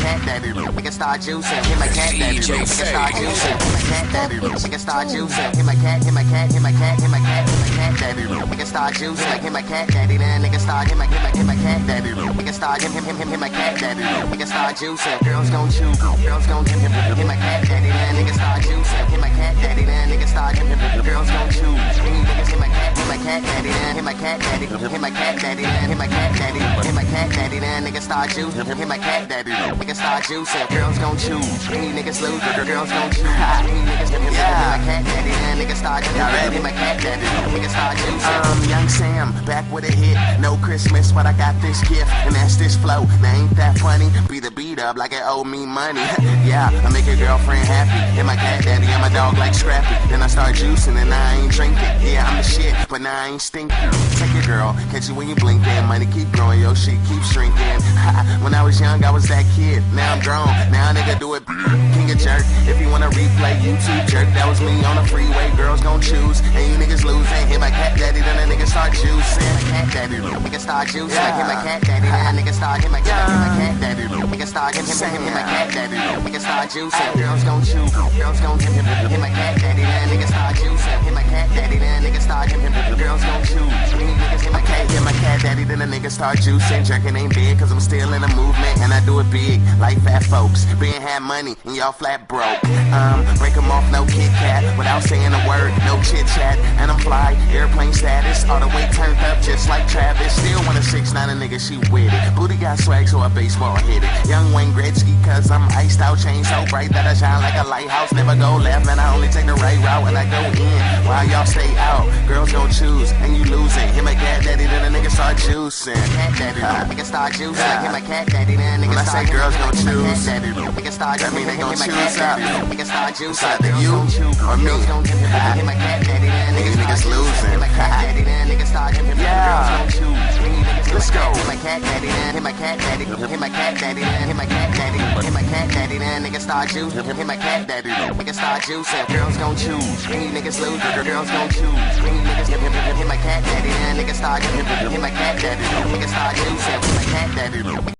cat daddy. Nigga start juicing, hit my cat daddy. Nigga start juicing, hit my cat daddy. Nigga start juicing, hit my cat, hit my cat, hit my cat, hit my cat, hit my cat daddy. Nigga start juicing, like hit my cat daddy. Then nigga start hit my cat daddy. Nigga start hit my cat daddy. Nigga start juicing, girls gon' chew, girls gon' hit my cat daddy. Then nigga start juicing, hit my cat daddy. Then nigga start girls gon' chew. Niggas hit my cat daddy. Then hit my cat daddy. Hit my cat daddy. Then hit my cat daddy. Hit my cat daddy. Then nigga start juicing, hit my cat daddy. Nigga start juicing, girls gon' chew. Any niggas lose, girls gon' chew. Any niggas hit my cat daddy. Then nigga start hit my cat daddy. Nigga start juicing. Young Sam, back with a hit. No Christmas, but I got this gift, and that's this flow. Now ain't that funny? Beat the beat up like it owe me money. Yeah, I make your girlfriend happy. And my cat daddy and my dog like Scrappy. Then I start juicing and I ain't drinking. Yeah, I'm the shit, but now I ain't stinking. Take it, girl, catch you when you blinking. Money keep growing, your shit keep shrinking. When I was young, I was that kid. Now I'm grown, now a nigga do it. King of jerk. If you wanna replay YouTube jerk, that was me on the freeway. Girls gon' choose, and you niggas losing. Hit my cat daddy, then a nigga start juicing. Cat daddy, nigga start juicing. Like hit my cat daddy, then a nigga start hit my cat daddy. Nigga start hit my cat daddy. Nigga start juicing. Girls gon' chew, girls gon' hit my cat daddy. Then nigga start juicing. Hit my cat daddy, then nigga start girls gon' chew. Niggas hit my cat daddy, then a nigga start juicing. Jerkin ain't big, cause I'm still in the movement, and I do it big, like fat folks. Being had money, and y'all flat broke. Break them off, no Kit Kat, without saying a word, no chit chat. And I'm fly, airplane status, all the way turned up, just like Travis. Still want a 6'9", a nigga, she with it. Booty got swag, so a baseball hit it. Young Wayne Gretzky, cause I'm iced out, chain so bright that I shine like a lighthouse. Never go left, man, I only take the right route, and I go in. While y'all stay out, girls gon' choose, and you losing. Hit my cat daddy, then a nigga start juicing. Cat daddy, nigga start juicing. Hit my cat daddy, then nigga start. When I say girls gon' choose, that mean they gon' choose up. Nigga start juicing. It's either you or me. Hit my cat daddy, then niggas losing. Hit my cat daddy, then nigga start. Girls gon' choose. Let's go. Hit my cat daddy, then hit my cat daddy. Hit my cat daddy, then hit my cat daddy. Hit my cat daddy, then nigga start juicing. Hit my cat daddy, nigga start juicing. Girls gon' choose. Any niggas lose, girls gon' choose. Any niggas hit my cat daddy, then nigga start. Hit my cat daddy, nigga start juicing. Hit my cat daddy.